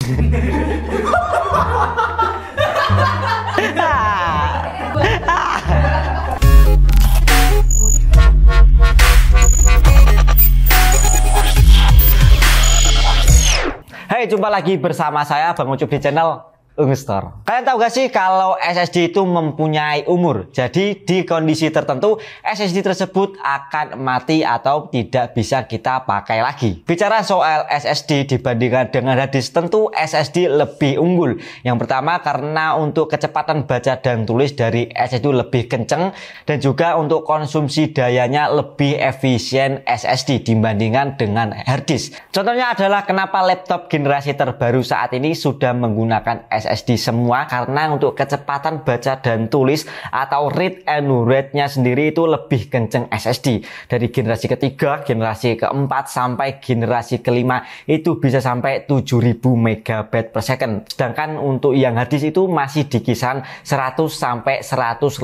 Hai, jumpa lagi bersama saya Bang Ucup di channel Ungestor. Kalian tahu gak sih kalau SSD itu mempunyai umur? Jadi di kondisi tertentu SSD tersebut akan mati atau tidak bisa kita pakai lagi. Bicara soal SSD dibandingkan dengan hard disk, tentu SSD lebih unggul. Yang pertama karena untuk kecepatan baca dan tulis dari SSD lebih kenceng, dan juga untuk konsumsi dayanya lebih efisien SSD dibandingkan dengan hard disk. Contohnya adalah kenapa laptop generasi terbaru saat ini sudah menggunakan SSD semua, karena untuk kecepatan baca dan tulis atau read and write-nya sendiri itu lebih kenceng SSD. Dari generasi ketiga, generasi keempat sampai generasi kelima itu bisa sampai 7000 MB per second. Sedangkan untuk yang hard disk itu masih di kisaran 100 sampai 150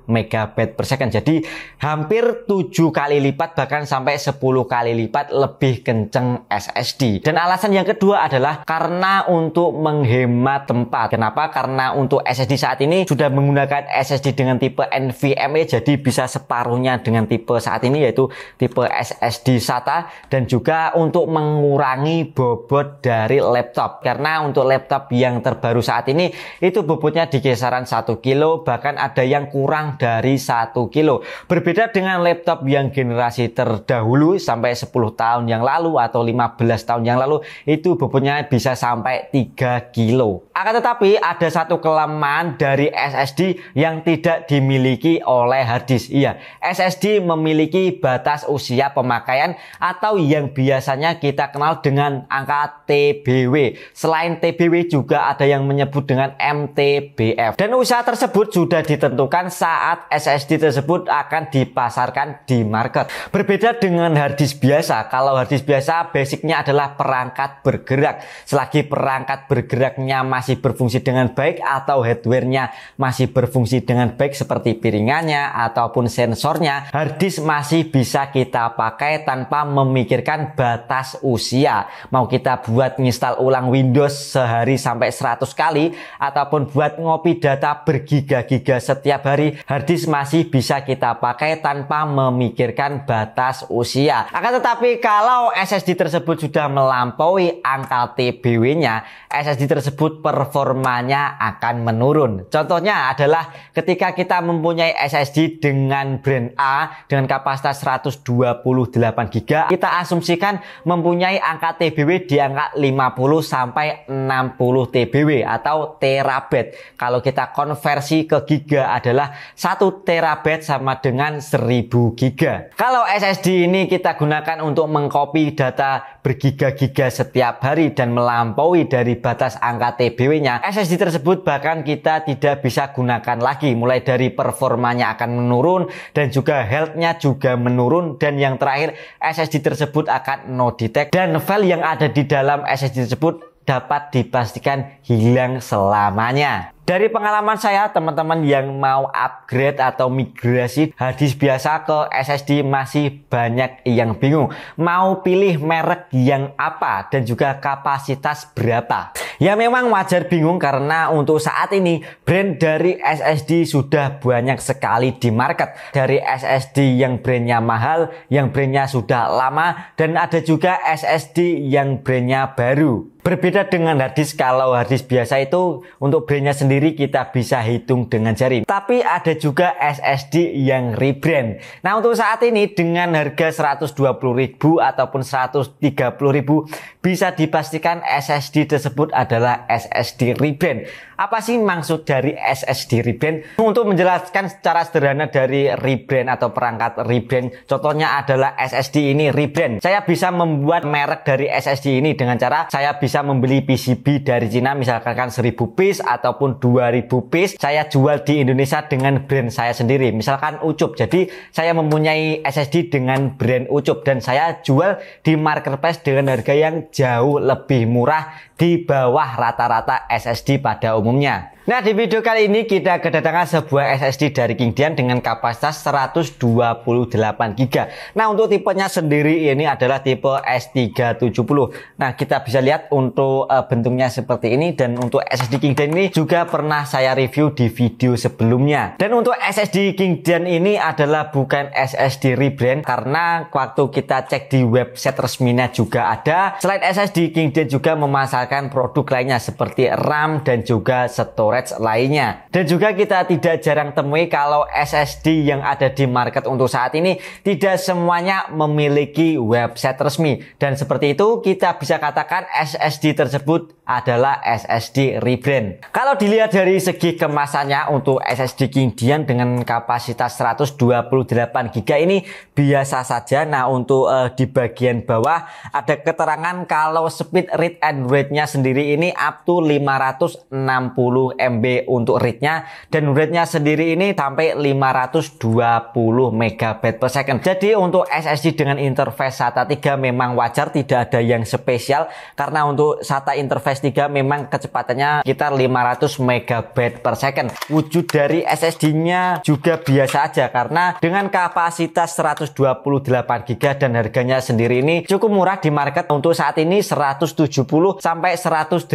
MB per second. Jadi hampir 7 kali lipat, bahkan sampai 10 kali lipat lebih kenceng SSD. Dan alasan yang kedua adalah karena untuk menghemat tempat. Kenapa? Karena untuk SSD saat ini sudah menggunakan SSD dengan tipe NVMe, jadi bisa separuhnya dengan tipe saat ini, yaitu tipe SSD SATA, dan juga untuk mengurangi bobot dari laptop. Karena untuk laptop yang terbaru saat ini itu bobotnya di kisaran 1 kilo, bahkan ada yang kurang dari 1 kilo. Berbeda dengan laptop yang generasi terdahulu sampai 10 tahun yang lalu atau 15 tahun yang lalu, itu bobotnya bisa sampai 3 kilo. Akan tetapi ada satu kelemahan dari SSD yang tidak dimiliki oleh hard disk. Iya, SSD memiliki batas usia pemakaian atau yang biasanya kita kenal dengan angka TBW. Selain TBW juga ada yang menyebut dengan MTBF. Dan usia tersebut sudah ditentukan saat SSD tersebut akan dipasarkan di market. Berbeda dengan hard disk biasa. Kalau hard disk biasa basicnya adalah perangkat bergerak. Selagi perangkat bergeraknya masih berfungsi dengan baik atau hardware-nya masih berfungsi dengan baik seperti piringannya ataupun sensornya, hard disk masih bisa kita pakai tanpa memikirkan batas usia. Mau kita buat nginstal ulang Windows sehari sampai 100 kali ataupun buat ngopi data bergiga-giga setiap hari, hard disk masih bisa kita pakai tanpa memikirkan batas usia. Akan tetapi kalau SSD tersebut sudah melampaui angka TBW-nya, SSD tersebut performanya akan menurun. Contohnya adalah ketika kita mempunyai SSD dengan brand A dengan kapasitas 128 GB, kita asumsikan mempunyai angka TBW di angka 50 sampai 60 TBW atau terabyte. Kalau kita konversi ke giga adalah 1 terabyte sama dengan 1000 giga. Kalau SSD ini kita gunakan untuk mengcopy data bergiga-giga setiap hari dan melampaui dari batas angka TBW-nya, SSD tersebut bahkan kita tidak bisa gunakan lagi. Mulai dari performanya akan menurun dan juga health-nya juga menurun, dan yang terakhir SSD tersebut akan no detect, dan file yang ada di dalam SSD tersebut dapat dipastikan hilang selamanya. Dari pengalaman saya, teman-teman yang mau upgrade atau migrasi hard disk biasa ke SSD masih banyak yang bingung mau pilih merek yang apa dan juga kapasitas berapa. Ya memang wajar bingung karena untuk saat ini brand dari SSD sudah banyak sekali di market. Dari SSD yang brandnya mahal, yang brandnya sudah lama, dan ada juga SSD yang brandnya baru. Berbeda dengan hard disk, kalau hard disk biasa itu untuk brandnya sendiri kita bisa hitung dengan jari. Tapi ada juga SSD yang rebrand. Nah untuk saat ini dengan harga 120.000 ataupun 130.000 bisa dipastikan SSD tersebut adalah SSD rebrand. Apa sih maksud dari SSD rebrand? Untuk menjelaskan secara sederhana dari rebrand atau perangkat rebrand, contohnya adalah SSD ini rebrand. Saya bisa membuat merek dari SSD ini dengan cara saya bisa membeli PCB dari Cina, misalkan 1000 piece ataupun 2000 piece, saya jual di Indonesia dengan brand saya sendiri, misalkan Ucup. Jadi saya mempunyai SSD dengan brand Ucup dan saya jual di marketplace dengan harga yang jauh lebih murah di bawah rata-rata SSD pada umumnya. Nah, di video kali ini kita kedatangan sebuah SSD dari Kingdian dengan kapasitas 128GB. Nah, untuk tipenya sendiri ini adalah tipe S370. Nah, kita bisa lihat untuk bentuknya seperti ini, dan untuk SSD Kingdian ini juga pernah saya review di video sebelumnya. Dan untuk SSD Kingdian ini adalah bukan SSD rebrand, karena waktu kita cek di website resminya juga ada. Selain SSD, Kingdian juga memasarkan produk lainnya seperti RAM dan juga storage lainnya. Dan juga kita tidak jarang temui kalau SSD yang ada di market untuk saat ini tidak semuanya memiliki website resmi, dan seperti itu kita bisa katakan SSD tersebut adalah SSD rebrand. Kalau dilihat dari segi kemasannya, untuk SSD Kingdian dengan kapasitas 128GB ini biasa saja. Nah, untuk di bagian bawah ada keterangan kalau speed read and write-nya sendiri ini up to 560 MB untuk read-nya, dan write-nya sendiri ini sampai 520 MB per second. Jadi untuk SSD dengan interface SATA 3 memang wajar, tidak ada yang spesial, karena untuk SATA interface 3 memang kecepatannya sekitar 500 MB per second. Wujud dari SSD-nya juga biasa aja, karena dengan kapasitas 128GB dan harganya sendiri ini cukup murah di market. Untuk saat ini 170 sampai 180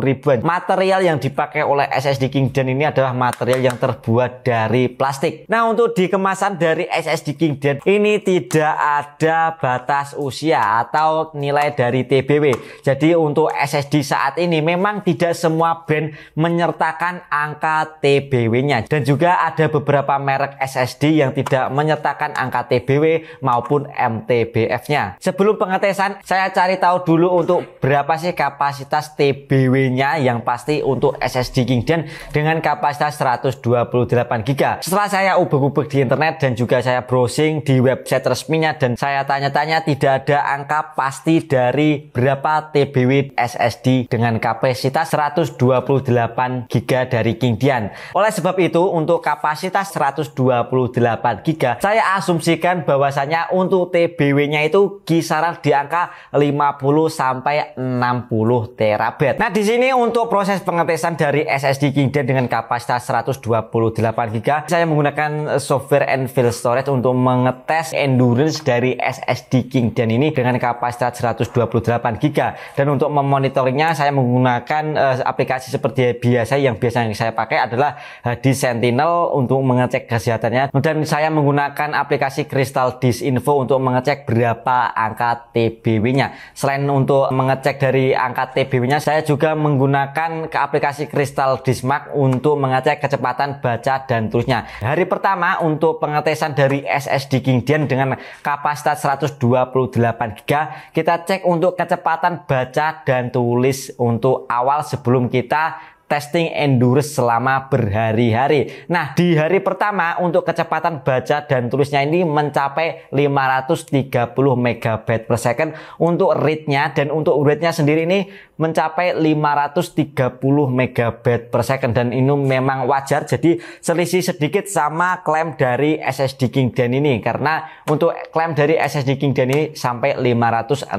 ribuan. Material yang dipakai oleh SSD Kingdian ini adalah material yang terbuat dari plastik. Nah, untuk di kemasan dari SSD Kingdian ini tidak ada batas usia atau nilai dari TBW. Jadi untuk SSD saat ini memang tidak semua brand menyertakan angka TBW-nya, dan juga ada beberapa merek SSD yang tidak menyertakan angka TBW maupun MTBF-nya. Sebelum pengetesan, saya cari tahu dulu untuk berapa sih kapasitas TBW-nya yang pasti untuk SSD Kingdian dengan kapasitas 128GB. Setelah saya ubek-ubek di internet dan juga saya browsing di website resminya, dan saya tanya-tanya, tidak ada angka pasti dari berapa TBW SSD dengan kapasitas 128GB dari Kingdian. Oleh sebab itu, untuk kapasitas 128GB saya asumsikan bahwasanya untuk TBW-nya itu kisaran di angka 50 sampai 60 terabyte. Nah, di sini untuk proses pengetesan dari SSD Kingdian dengan kapasitas 128GB, saya menggunakan software and file storage untuk mengetes endurance dari SSD Kingdian ini dengan kapasitas 128GB. Dan untuk memonitornya saya menggunakan aplikasi seperti biasa. Yang biasa yang saya pakai adalah Disk Sentinel untuk mengecek kesehatannya, dan saya menggunakan aplikasi Crystal Disk Info untuk mengecek berapa angka TBW-nya. Selain untuk mengecek dari angka TBW-nya, saya juga menggunakan ke aplikasi Crystal Disk Mark untuk mengecek kecepatan baca dan tulisnya. Hari pertama untuk pengetesan dari SSD Kingdian dengan kapasitas 128GB, kita cek untuk kecepatan baca dan tulis untuk awal sebelum kita testing endurance selama berhari-hari. Nah, di hari pertama untuk kecepatan baca dan tulisnya ini mencapai 530 MB per second untuk read-nya, dan untuk write-nya sendiri ini mencapai 530 MB per second, dan ini memang wajar. Jadi selisih sedikit sama klaim dari SSD Kingdian ini, karena untuk klaim dari SSD Kingdian ini sampai 560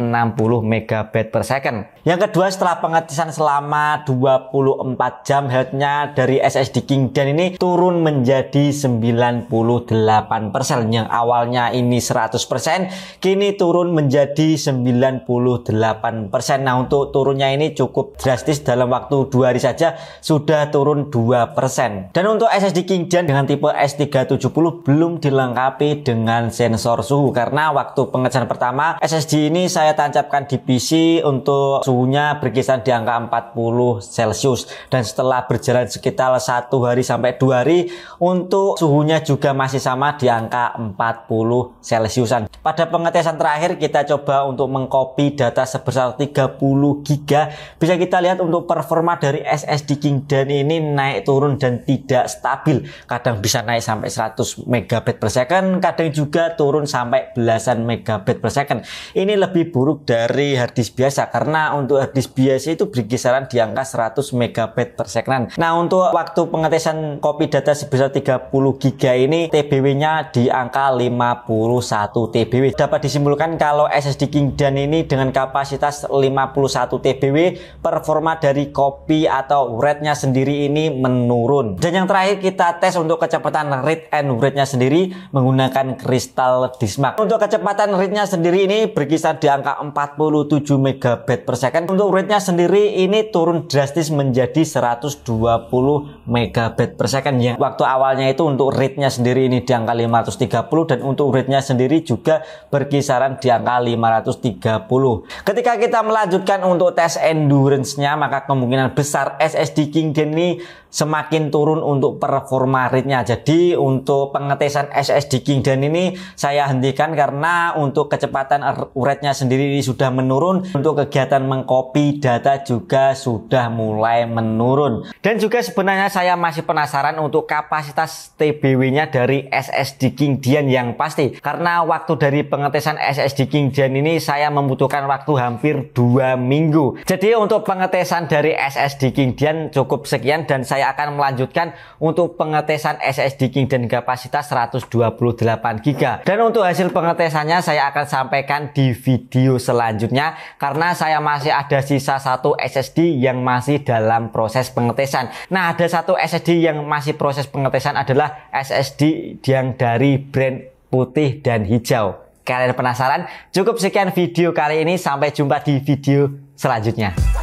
MB per second. Yang kedua, setelah pengetesan selama 24 jam, health-nya dari SSD Kingdian ini turun menjadi 98%. Yang awalnya ini 100%, kini turun menjadi 98%. Nah, untuk turunnya ini cukup drastis, dalam waktu 2 hari saja sudah turun 2%. Dan untuk SSD Kingdian dengan tipe S370 belum dilengkapi dengan sensor suhu, karena waktu pengecekan pertama SSD ini saya tancapkan di PC untuk suhunya berkisar di angka 40 Celcius, dan setelah berjalan sekitar 1 hari sampai 2 hari untuk suhunya juga masih sama di angka 40 Celciusan. Pada pengetesan terakhir kita coba untuk mengcopy data sebesar 30GB. Bisa kita lihat untuk performa dari SSD Kingdian ini naik turun dan tidak stabil. Kadang bisa naik sampai 100 MB per second, kadang juga turun sampai belasan megabit per second. Ini lebih buruk dari harddisk biasa, karena untuk harddisk biasa itu berkisaran di angka 100 MB per second. Nah, untuk waktu pengetesan copy data sebesar 30 GB ini TBW-nya di angka 51 TBW. Dapat disimpulkan kalau SSD Kingdom ini dengan kapasitas 51 TBW, performa dari copy atau write-nya sendiri ini menurun. Dan yang terakhir kita tes untuk kecepatan read and write-nya sendiri menggunakan Crystal Disk Mark. Untuk kecepatan read-nya sendiri ini berkisar di angka 47 MB per second. Untuk write-nya sendiri ini turun drastis menjadi 120 MB per second ya. Waktu awalnya itu untuk read-nya sendiri ini di angka 530 dan untuk write-nya sendiri juga berkisaran di angka 530. Ketika kita melanjutkan untuk tes endurance-nya, maka kemungkinan besar SSD Kingdom ini semakin turun untuk performa rate-nya. Jadi untuk pengetesan SSD Kingdom ini saya hentikan karena untuk kecepatan rate-nya sendiri ini sudah menurun. Untuk kegiatan mengcopy data juga sudah mulai menurun. Dan juga sebenarnya saya masih penasaran untuk kapasitas TBW-nya dari SSD Kingdom yang pasti. Karena waktu dari pengetesan SSD Kingdom ini saya membutuhkan waktu hampir 2 minggu. Jadi untuk pengetesan dari SSD Kingdom cukup sekian dan saya akan melanjutkan untuk pengetesan SSD Kingdom kapasitas 128 GB. Dan untuk hasil pengetesannya saya akan sampaikan di video selanjutnya karena saya masih ada sisa satu SSD yang masih dalam proses pengetesan. Nah, ada satu SSD yang masih proses pengetesan adalah SSD yang dari brand putih dan hijau. Kalian penasaran? Cukup sekian video kali ini, sampai jumpa di video selanjutnya.